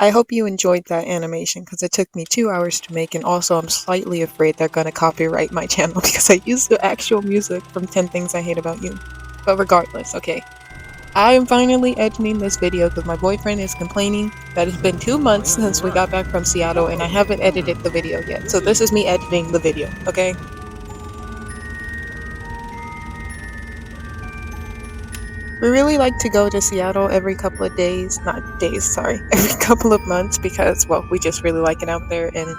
I hope you enjoyed that animation because it took me 2 hours to make, and also I'm slightly afraid they're gonna copyright my channel because I used the actual music from 10 Things I Hate About You. But regardless, okay. I am finally editing this video because my boyfriend is complaining that it's been 2 months since we got back from Seattle and I haven't edited the video yet. So this is me editing the video, okay? We really like to go to Seattle every couple of days, not days, sorry, every couple of months because, well, we just really like it out there. And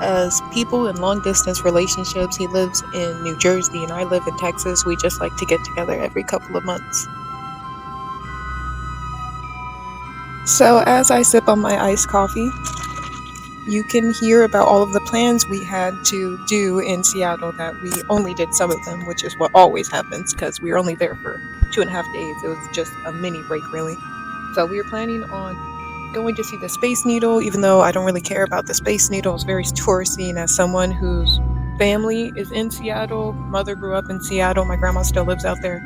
as people in long distance relationships, he lives in New Jersey and I live in Texas, we just like to get together every couple of months. So as I sip on my iced coffee, you can hear about all of the plans we had to do in Seattle that we only did some of them, which is what always happens because we were only there for 2.5 days. It was just a mini break, really. So we were planning on going to see the Space Needle, even though I don't really care about the Space Needle. It's very touristy, and as someone whose family is in Seattle, mother grew up in Seattle, my grandma still lives out there,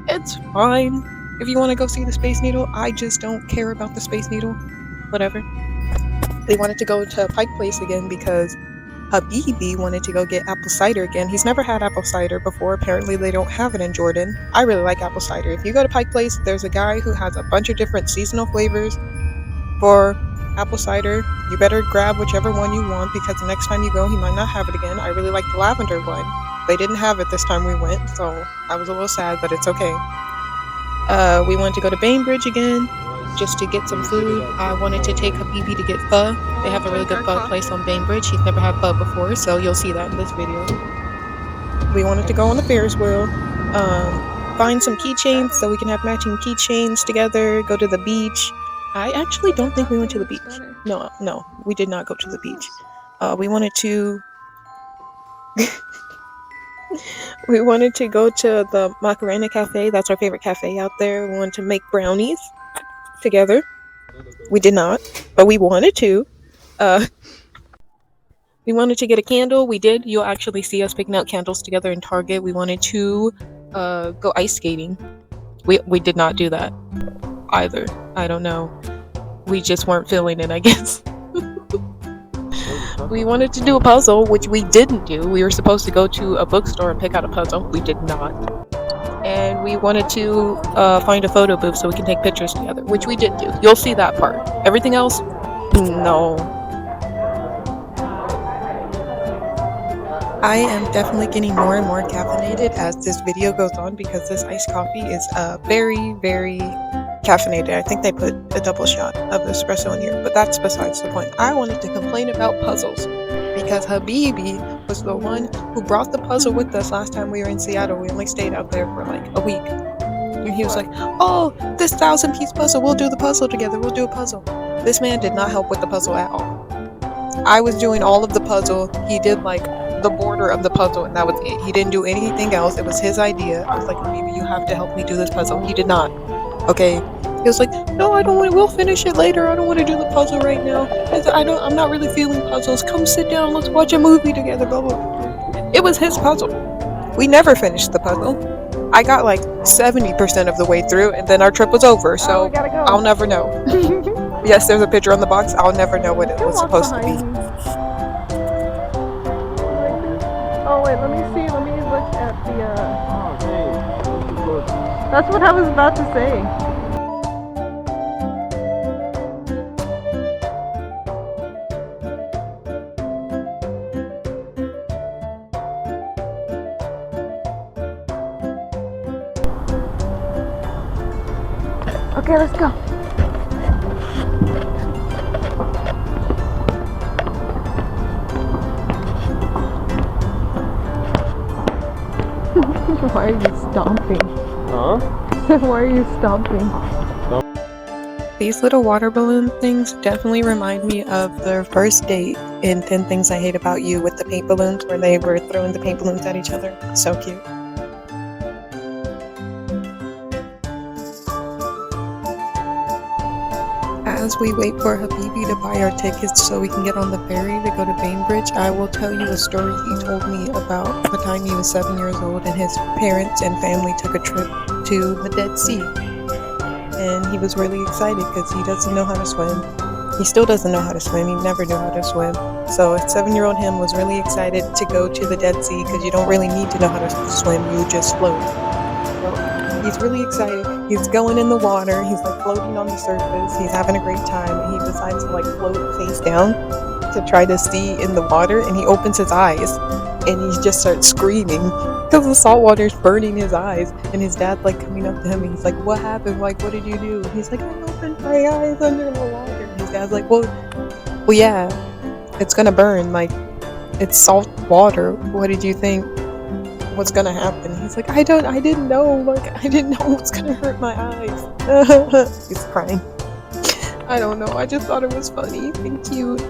it's fine if you want to go see the Space Needle. I just don't care about the Space Needle. Whatever. They wanted to go to Pike Place again because Habibi wanted to go get apple cider again. He's never had apple cider before. Apparently they don't have it in Jordan. I really like apple cider. If you go to Pike Place, there's a guy who has a bunch of different seasonal flavors for apple cider. You better grab whichever one you want because the next time you go, he might not have it again. I really like the lavender one. They didn't have it this time we went, so I was a little sad, but it's okay. We wanted to go to Bainbridge again just to get some food. I wanted to take Habibi to get pho. They have a really good pho place on Bainbridge. He's never had pho before, so you'll see that in this video. We wanted to go on the Ferris wheel, find some keychains so we can have matching keychains together, go to the beach. I actually don't think we went to the beach. No, we did not go to the beach. We wanted to we wanted to go to the Macarena Cafe. That's our favorite cafe out there. We wanted to make brownies together. We did not, but we wanted to. We wanted to get a candle. We did. You'll actually see us picking out candles together in Target. We wanted to go ice skating. We did not do that either. I don't know. We just weren't feeling it, I guess. We wanted to do a puzzle, which we didn't do. We were supposed to go to a bookstore and pick out a puzzle. We did not. And we wanted to find a photo booth so we can take pictures together, which we did do. You'll see that part. Everything else, no. I am definitely getting more and more caffeinated as this video goes on because this iced coffee is very, very caffeinated. I think they put a double shot of espresso in here, but that's besides the point. I wanted to complain about puzzles because Habibi was the one who brought the puzzle with us last time we were in Seattle. We only stayed out there for like a week. And he was like, oh, this 1,000-piece puzzle, we'll do the puzzle together, we'll do a puzzle. This man did not help with the puzzle at all. I was doing all of the puzzle. He did like the border of the puzzle and that was it. He didn't do anything else. It was his idea. I was like, Habibi, you have to help me do this puzzle. He did not. Okay. He was like, no, I don't want to, we'll finish it later. I don't want to do the puzzle right now. I'm not really feeling puzzles. Come sit down, let's watch a movie together, blah, blah. It was his puzzle. We never finished the puzzle. I got like 70% of the way through and then our trip was over, so I'll never know. Yes, there's a picture on the box. I'll never know what it was supposed to be. Oh wait, let me see, let me look at the, That's what I was about to say. Okay, let's go. Why are you stomping? Huh? Why are you stomping? These little water balloon things definitely remind me of their first date in 10 Things I Hate About You with the paint balloons where they were throwing the paint balloons at each other. So cute. As we wait for Habibi to buy our tickets so we can get on the ferry to go to Bainbridge, I will tell you a story he told me about the time he was 7 years old and his parents and family took a trip to the Dead Sea. And he was really excited because he doesn't know how to swim. He still doesn't know how to swim. He never knew how to swim. So 7-year-old him was really excited to go to the Dead Sea because you don't really need to know how to swim. You just float. So he's really excited. He's going in the water. He's like floating on the surface. He's having a great time. And he decides to like float face down to try to see in the water. And he opens his eyes and he just starts screaming because the salt water is burning his eyes. And his dad like coming up to him and he's like, "What happened? Like, what did you do?" And he's like, "I opened my eyes under the water." And his dad's like, well, yeah, it's gonna burn. Like, it's salt water. What did you think? What's gonna happen?" He's like, I didn't know. Like, I didn't know what's gonna hurt my eyes. He's crying. I don't know. I just thought it was funny and cute.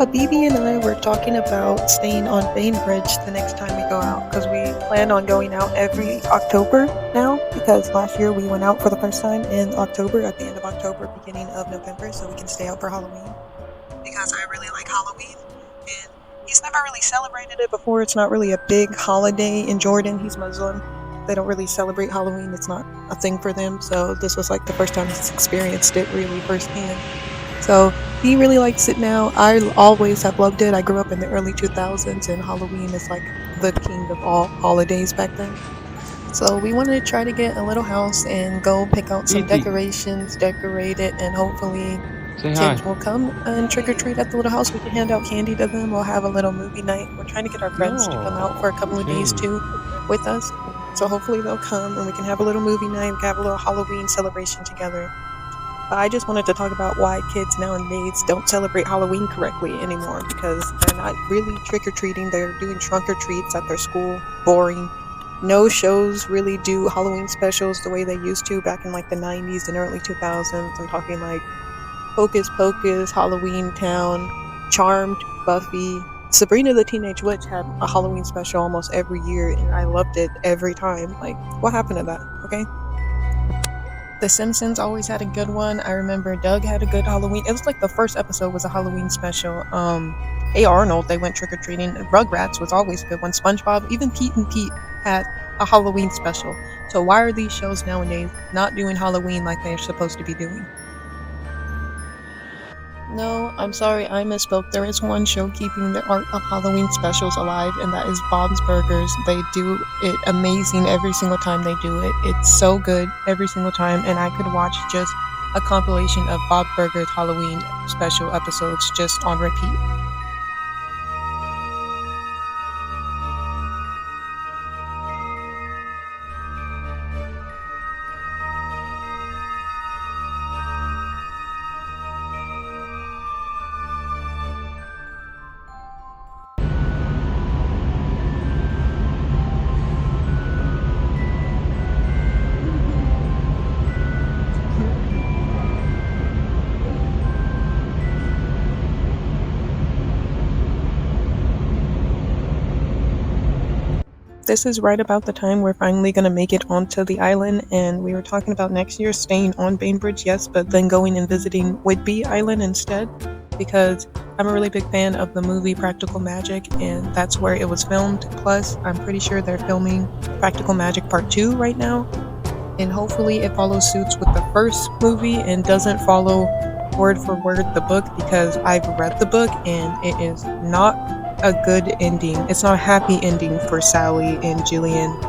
Habibi and I were talking about staying on Bainbridge the next time we go out because we plan on going out every October now because last year we went out for the first time in October, at the end of October, beginning of November, so we can stay out for Halloween because I really like Halloween and he's never really celebrated it before. It's not really a big holiday in Jordan. He's Muslim. They don't really celebrate Halloween. It's not a thing for them, so this was like the first time he's experienced it really firsthand. So he really likes it now. I always have loved it. I grew up in the early 2000s and Halloween is like the king of all holidays back then. So we wanted to try to get a little house and go pick out some decorations, decorate it, and hopefully kids will come and trick or treat at the little house. We can hand out candy to them. We'll have a little movie night. We're trying to get our friends to come out for a couple of days too with us. So hopefully they'll come and we can have a little movie night. We can have a little Halloween celebration together. But I just wanted to talk about why kids nowadays don't celebrate Halloween correctly anymore because they're not really trick-or-treating. They're doing trunk-or-treats at their school. Boring. No shows really do Halloween specials the way they used to back in like the 90s and early 2000s. I'm talking like Hocus Pocus, Halloween Town, Charmed, Buffy. Sabrina the Teenage Witch had a Halloween special almost every year and I loved it every time. Like, what happened to that? Okay? The Simpsons always had a good one. I remember Doug had a good Halloween. It was like the first episode was a Halloween special. Hey Arnold, they went trick-or-treating. Rugrats was always a good one. SpongeBob, even Pete and Pete had a Halloween special. So why are these shows nowadays not doing Halloween like they're supposed to be doing? No, I'm sorry, I misspoke. There is one show keeping the art of Halloween specials alive, and that is Bob's Burgers. They do it amazing every single time they do it. It's so good every single time, and I could watch just a compilation of Bob Burgers Halloween special episodes just on repeat. This is right about the time we're finally going to make it onto the island, and we were talking about next year staying on Bainbridge, yes, but then going and visiting Whidbey Island instead, because I'm a really big fan of the movie Practical Magic, and that's where it was filmed. Plus, I'm pretty sure they're filming Practical Magic Part 2 right now, and hopefully it follows suits with the first movie and doesn't follow word for word the book, because I've read the book and it is not a good ending. It's not a happy ending for Sally and Jillian.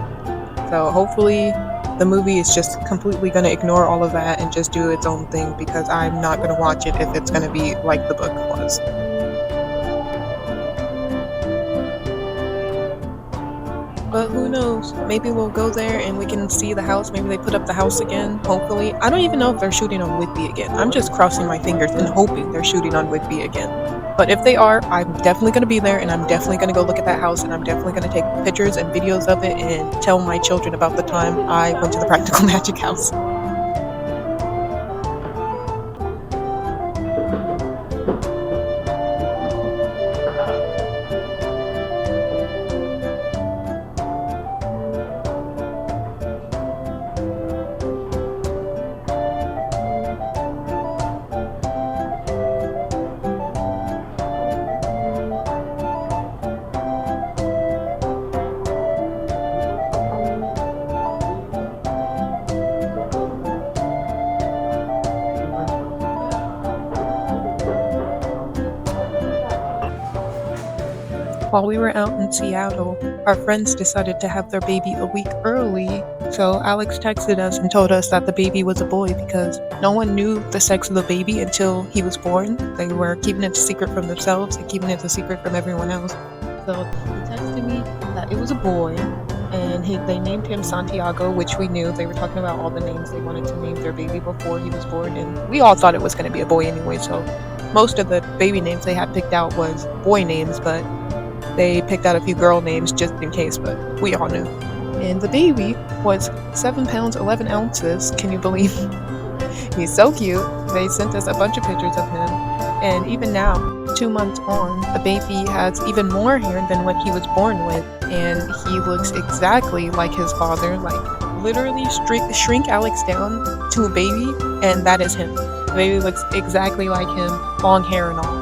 So hopefully the movie is just completely going to ignore all of that and just do its own thing, because I'm not going to watch it if it's going to be like the book was. But who knows? Maybe we'll go there and we can see the house. Maybe they put up the house again, hopefully. I don't even know if they're shooting on Whidbey again. I'm just crossing my fingers and hoping they're shooting on Whidbey again. But if they are, I'm definitely going to be there, and I'm definitely going to go look at that house, and I'm definitely going to take pictures and videos of it and tell my children about the time I went to the Practical Magic house. While we were out in Seattle, our friends decided to have their baby a week early, so Alex texted us and told us that the baby was a boy because no one knew the sex of the baby until he was born. They were keeping it a secret from themselves and keeping it a secret from everyone else. So he texted me that it was a boy, and they named him Santiago, which we knew. They were talking about all the names they wanted to name their baby before he was born, and we all thought it was going to be a boy anyway, so most of the baby names they had picked out was boy names, but they picked out a few girl names just in case, but we all knew. And the baby was 7 pounds 11 ounces. Can you believe? He's so cute. They sent us a bunch of pictures of him. And even now, 2 months on, the baby has even more hair than what he was born with. And he looks exactly like his father. Like, literally shrink Alex down to a baby, and that is him. The baby looks exactly like him, long hair and all.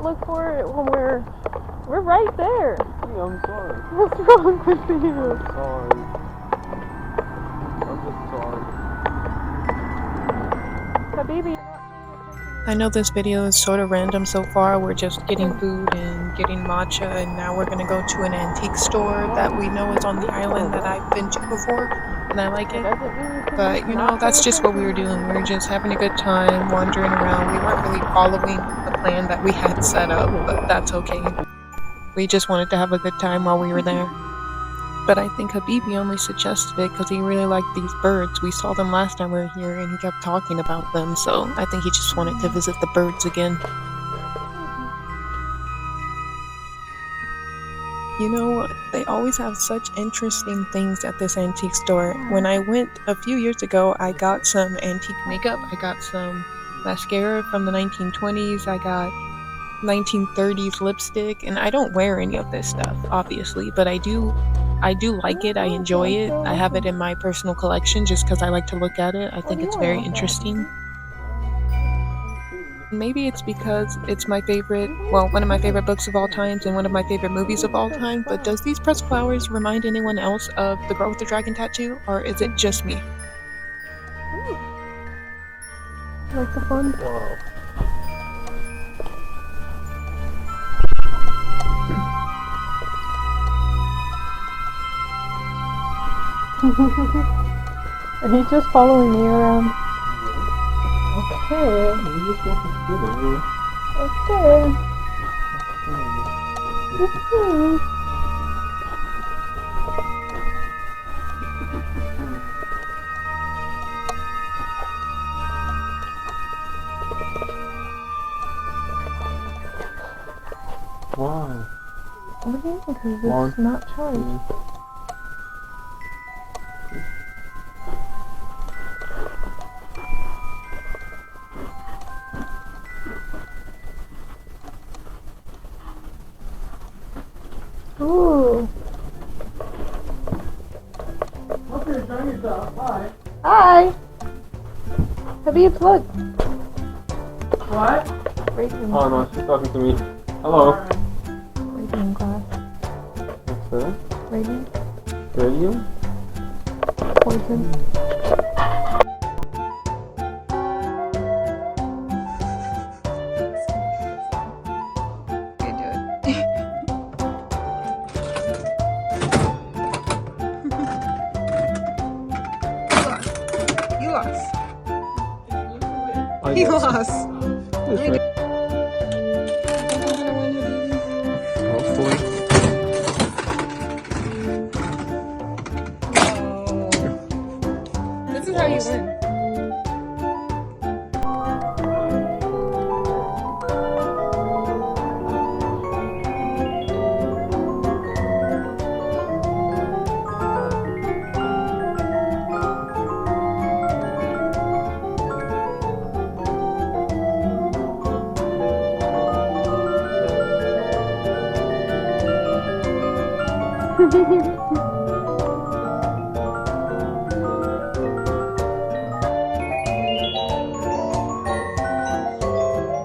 Look for it when we're right there. Yeah, I'm sorry. What's wrong with you? I'm sorry. I'm just sorry. Habibi. I know this video is sort of random so far. We're just getting food and getting matcha, and now we're gonna go to an antique store that we know is on the island that I've been to before, and I like it. But you know, that's just what we were doing. We were just having a good time, wandering around. We weren't really following the plan that we had set up, but that's okay. We just wanted to have a good time while we were there. But I think Habibi only suggested it because he really liked these birds. We saw them last time we were here and he kept talking about them, so I think he just wanted to visit the birds again. You know, they always have such interesting things at this antique store. When I went a few years ago, I got some antique makeup. I got some mascara from the 1920s. I got 1930s lipstick, and I don't wear any of this stuff, obviously, but I do like it. I enjoy it. I have it in my personal collection just because I like to look at it. I think it's very interesting. Maybe it's because it's my favorite, well, one of my favorite books of all times and one of my favorite movies of all time, but does these pressed flowers remind anyone else of the girl with the dragon tattoo, or is it just me? Like the fun? Wow. And he's just following me around. Okay. You just want to sit over. Okay. Why? Okay, because it's not charged. Ooh. Okay, turn yourself. Hi. Hi. Habib, look. What? Reading. Oh no, she's talking to me. Hello. Reading glass. What's that? Reading. Radio? Poison. This way. Hopefully. This is how you win.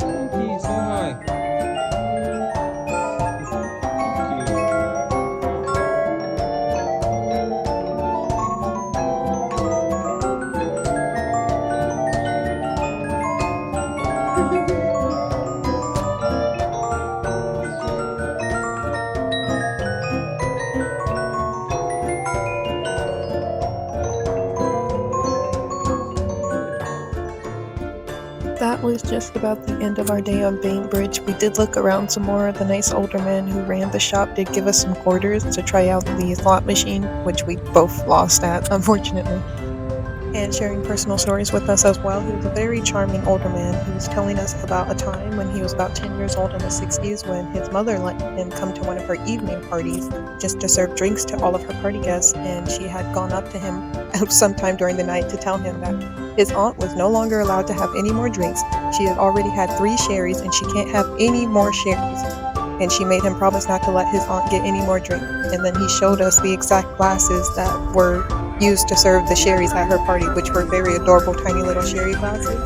Monkey, say hi. That was just about the end of our day on Bainbridge. We did look around some more. The nice older man who ran the shop did give us some quarters to try out the slot machine, which we both lost at, unfortunately. And sharing personal stories with us as well. He was a very charming older man who was telling us about a time when he was about 10 years old in the 60s when his mother let him come to one of her evening parties just to serve drinks to all of her party guests, and she had gone up to him sometime during the night to tell him that his aunt was no longer allowed to have any more drinks. She had already had 3 sherries and she can't have any more sherries. And she made him promise not to let his aunt get any more drink. And then he showed us the exact glasses that were used to serve the sherries at her party, which were very adorable tiny little sherry glasses.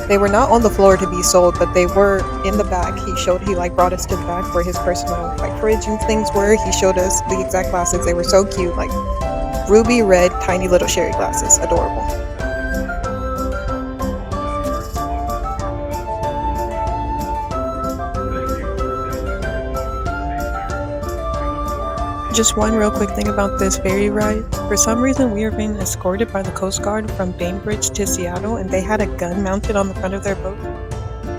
They were not on the floor to be sold, but they were in the back. He brought us to the back where his personal fridge and things were. He showed us the exact glasses. They were so cute, like ruby red tiny little sherry glasses. Adorable. Just one real quick thing about this ferry ride. For some reason, we were being escorted by the Coast Guard from Bainbridge to Seattle, and they had a gun mounted on the front of their boat.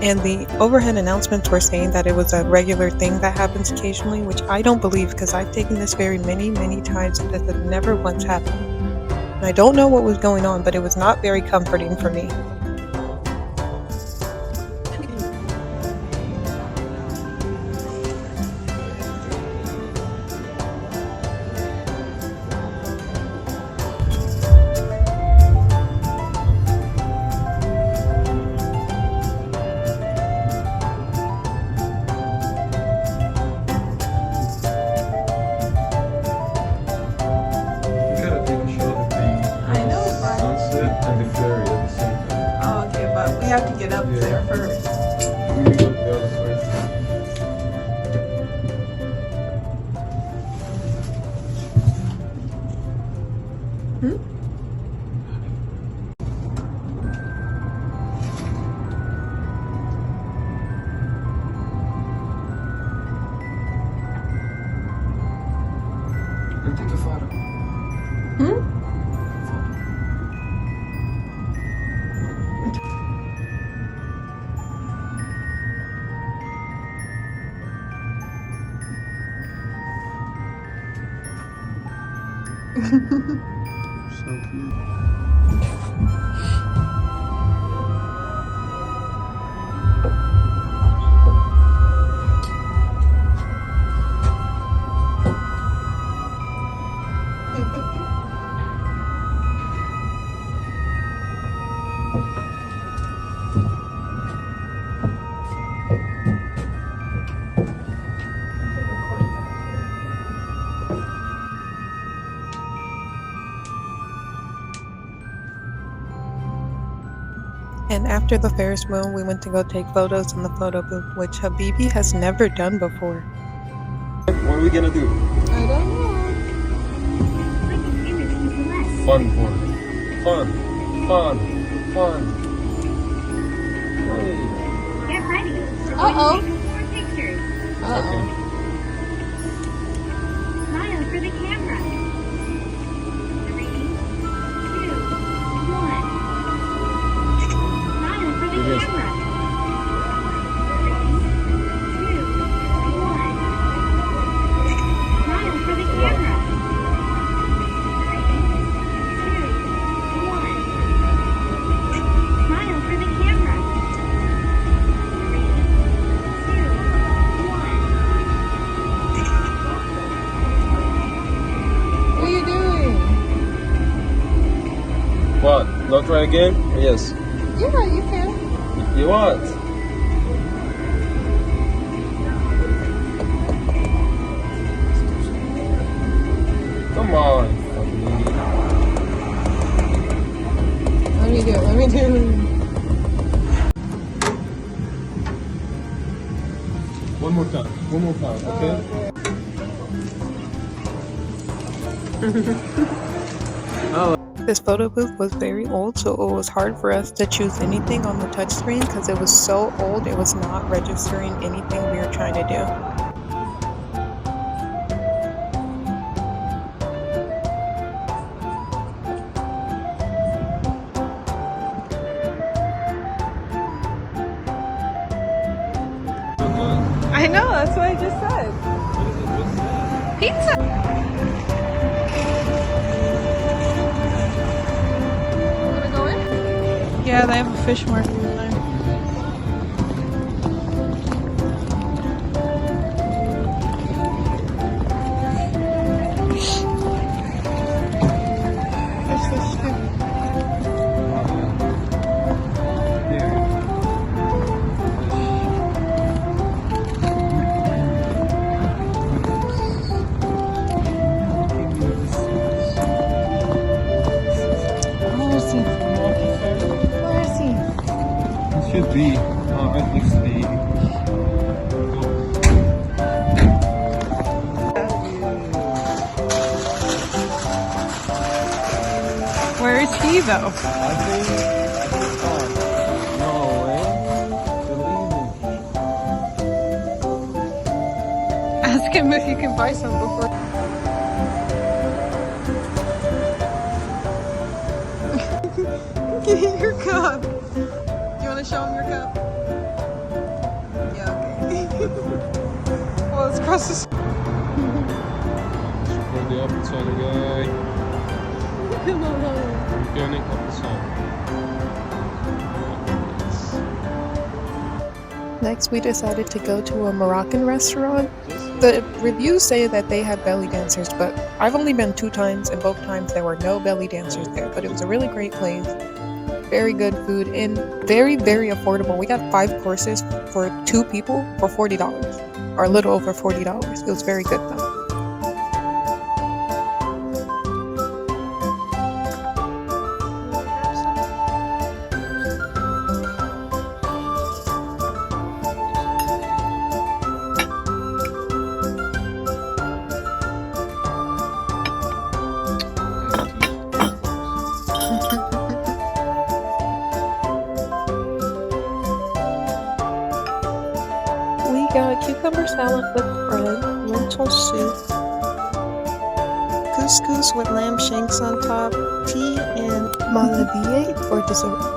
And the overhead announcements were saying that it was a regular thing that happens occasionally, which I don't believe because I've taken this ferry many, many times and this has never once happened. And I don't know what was going on, but it was not very comforting for me. We have to get up there first. Take a photo. So cute. And after the Ferris wheel, we went to go take photos in the photo booth, which Habibi has never done before. What are we gonna do? I don't know. Fun for me. Fun. Hey. Get ready. Uh-oh. Take more pictures. Uh-oh. Smile for the camera. 3, 2, 1. Smile for the camera. try again? Yes. Yeah, you can. You want? Come on. Let me do it. Let me do it. One more time. One more time, okay? This photo booth was very old, so it was hard for us to choose anything on the touchscreen because it was so old it was not registering anything we were trying to do. I know, that's what I just said. Pizza! Wanna go in? Yeah, they have a fish market in there. There's fish too. It should be. At least the. Where is he though? I think. No way. Ask him if you can buy some before. Your cup. Do you want to show him your cup? Yeah, okay. Well, let's cross the street. For the appetizer guy. Organic appetizer. Next, we decided to go to a Moroccan restaurant. The reviews say that they have belly dancers, but I've only been 2 times, and both times there were no belly dancers there. But it was a really great place. Very good food and very, very affordable. We got 5 courses for 2 people for $40, or a little over $40. It was very good though. We got cucumber salad with bread, lentil soup, couscous with lamb shanks on top, tea, and malabie for dessert.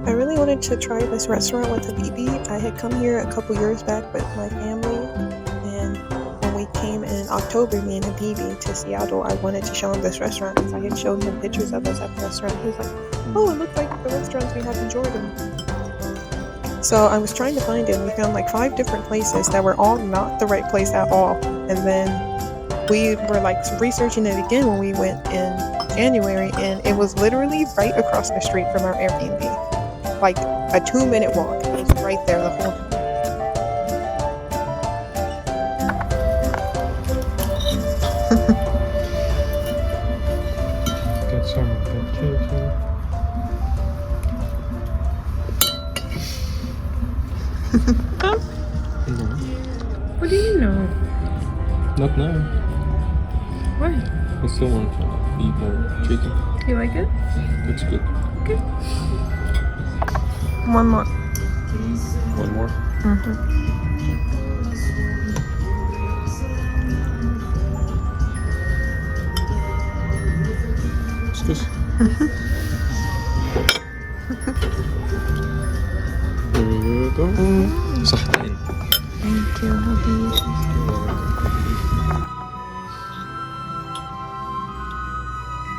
I really wanted to try this restaurant with Habibi. I had come here a couple years back with my family, and when we came in October, me and Habibi, to Seattle, I wanted to show him this restaurant because I had shown him pictures of us at the restaurant. He was like, oh, it looks like the restaurants we have in Jordan. So I was trying to find it, and we found like 5 different places that were all not the right place at all. And then we were like researching it again when we went in January, and it was literally right across the street from our Airbnb. Like a 2-minute walk. It was right there the whole time. Get some pancake. What do you know? Not now. Why? I still want to eat more chicken. You like it? It's good. Okay. One more. One more. Excuse. Here we go. صحتين. Thank you, hubby.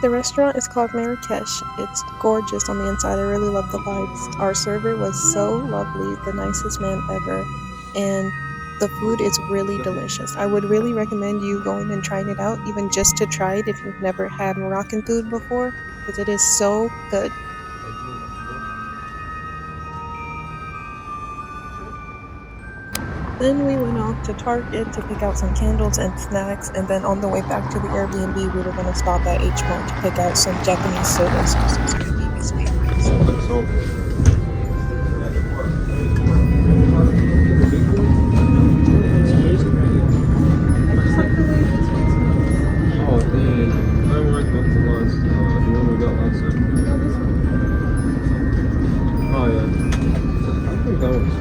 The restaurant is called Marrakesh. It's gorgeous on the inside. I really love the vibes. Our server was so lovely, the nicest man ever, and the food is really delicious. I would really recommend you going and trying it out, even just to try it if you've never had Moroccan food before, because it is so good. Then we went off to Target to pick out some candles and snacks, and then on the way back to the Airbnb, we were going to stop at H Mart to pick out some Japanese sodas because those are baby's favorites. Oh, dang. I worked with the last, the one we got last time. Oh, yeah. I think that was.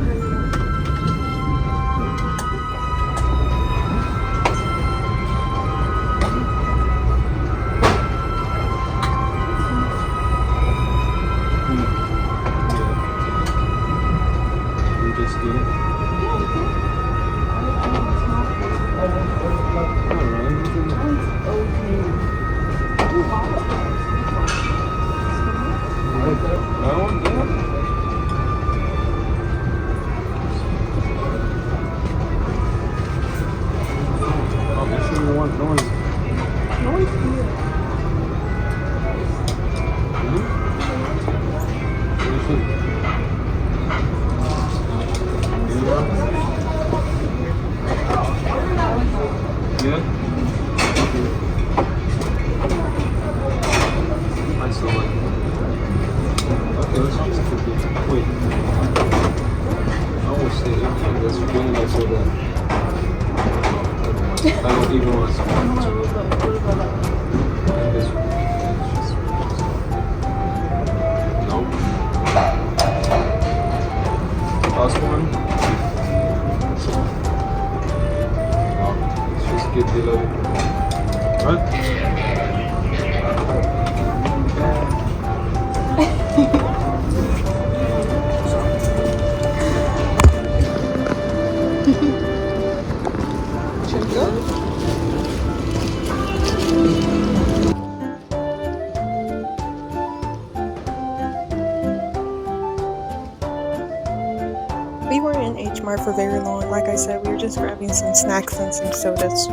We were in H Mart for very long. Like I said, we were just grabbing some snacks and some sodas.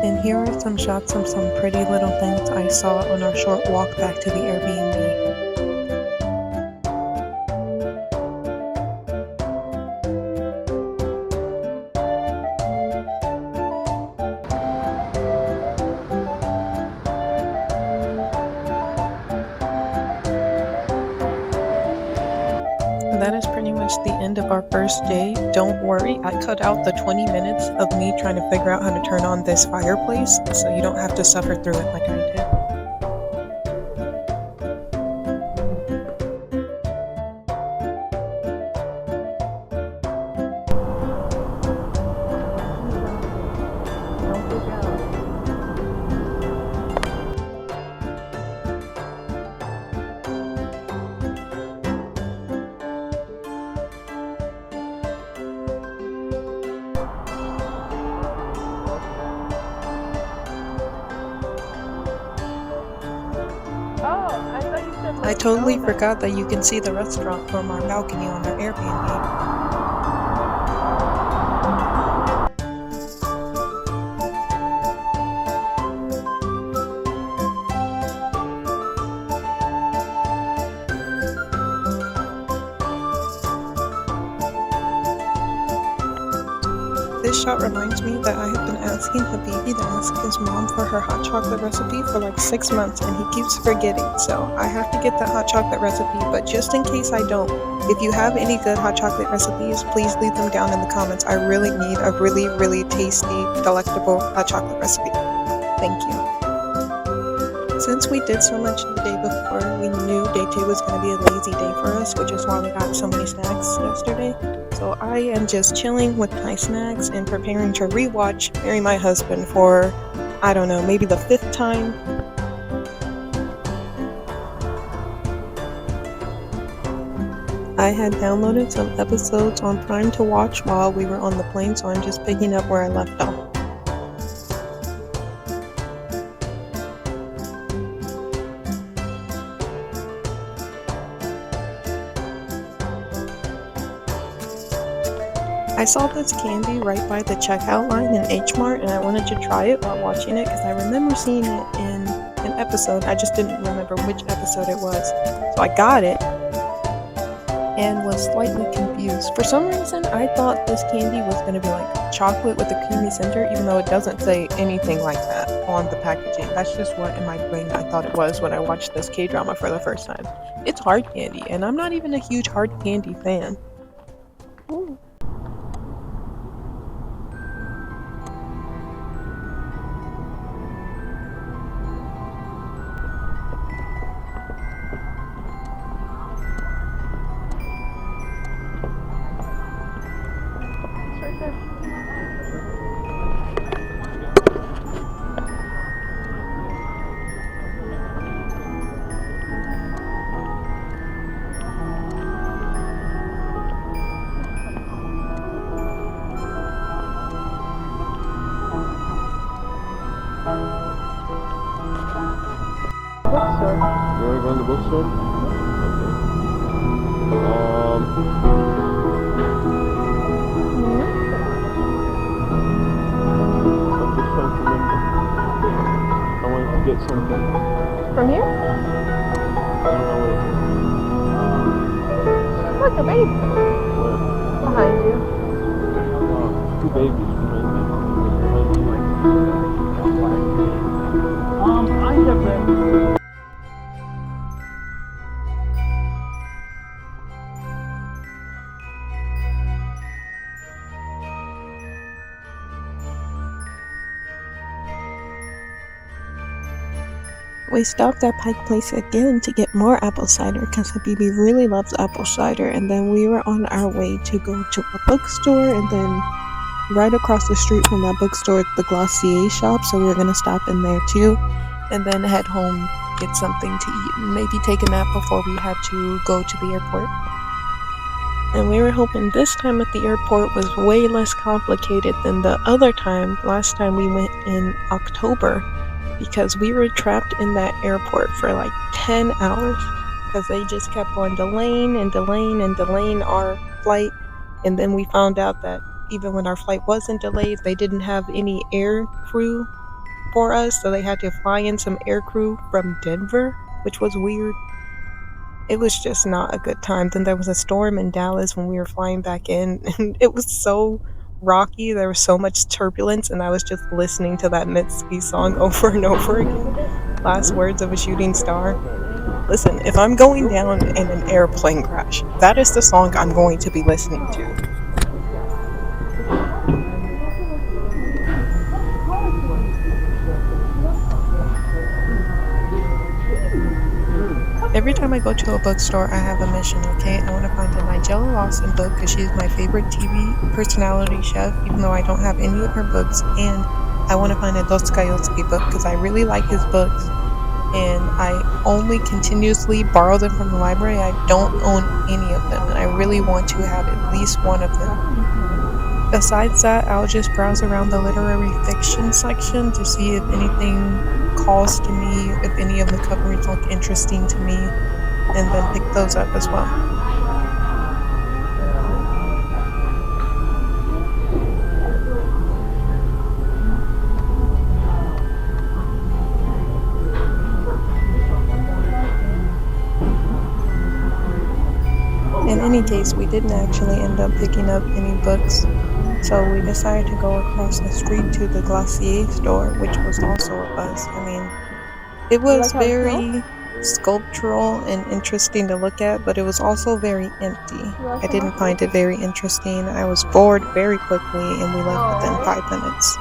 And here are some shots of some pretty little things I saw on our short walk back to the Airbnb. That is pretty much the end of our first day. Don't worry, I cut out the 20 minutes of me trying to figure out how to turn on this fireplace, so you don't have to suffer through it like I did. I totally forgot that you can see the restaurant from our balcony on our Airbnb. This shot reminds me that I have been asking Habibi to ask his mom for her hot chocolate recipe for like 6 months and he keeps forgetting, so I have to get that hot chocolate recipe. But just in case I don't, if you have any good hot chocolate recipes, please leave them down in the comments. I really need a really tasty, delectable hot chocolate recipe. Thank you. Since we did so much the day before, we knew day 2 was going to be a lazy day for us, which is why we got so many snacks yesterday. So I am just chilling with my snacks and preparing to rewatch Marry My Husband for, I don't know, maybe the 5th time. I had downloaded some episodes on Prime to watch while we were on the plane, so I'm just picking up where I left off. I saw this candy right by the checkout line in H Mart, and I wanted to try it while watching it because I remember seeing it in an episode. I just didn't remember which episode it was. So I got it and was slightly confused. For some reason, I thought this candy was going to be like chocolate with a creamy center, even though it doesn't say anything like that on the packaging. That's just what in my brain I thought it was when I watched this K-drama for the first time. It's hard candy, and I'm not even a huge hard candy fan. Ooh. Bookstore. You want to go in the bookstore? I'm just trying to remember. I wanted to get something. From here? I don't know what it is. Look, a baby. Where? Behind you. Wow, two babies behind me. I have been. We stopped at Pike Place again to get more apple cider because Habibi really loves apple cider, and then we were on our way to go to a bookstore, and then right across the street from that bookstore is the Glossier shop, so we were going to stop in there too, and then head home, get something to eat, and maybe take a nap before we had to go to the airport. And we were hoping this time at the airport was way less complicated than the other time, last time we went in October, because we were trapped in that airport for like 10 hours because they just kept on delaying our flight. And then we found out that even when our flight wasn't delayed, they didn't have any air crew for us, so they had to fly in some air crew from Denver, which was weird. It was just not a good time. Then there was a storm in Dallas when we were flying back in, and it was so rocky. There was so much turbulence, and I was just listening to that Mitski song over and over again. Last Words of a Shooting Star. Listen, if I'm going down in an airplane crash, that is the song I'm going to be listening to. Every time I go to a bookstore, I have a mission, okay? I want to find a Nigella Lawson book because she's my favorite TV personality chef, even though I don't have any of her books. And I want to find a Dostoevsky book because I really like his books. And I only continuously borrow them from the library. I don't own any of them, and I really want to have at least one of them. Besides that, I'll just browse around the literary fiction section to see if anything calls to me, if any of the covers look interesting to me, and then pick those up as well. In any case, we didn't actually end up picking up any books, so we decided to go across the street to the Glossier store, which was also a buzz. I mean, it was very sculptural and interesting to look at, but it was also very empty. I didn't find it very interesting. I was bored very quickly, and we left within 5 minutes.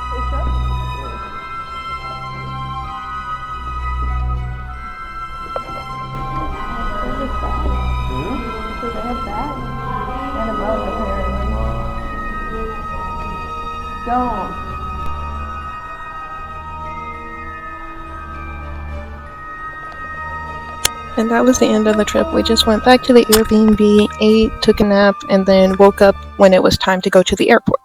Don't. And that was the end of the trip. We just went back to the Airbnb, ate, took a nap, and then woke up when it was time to go to the airport.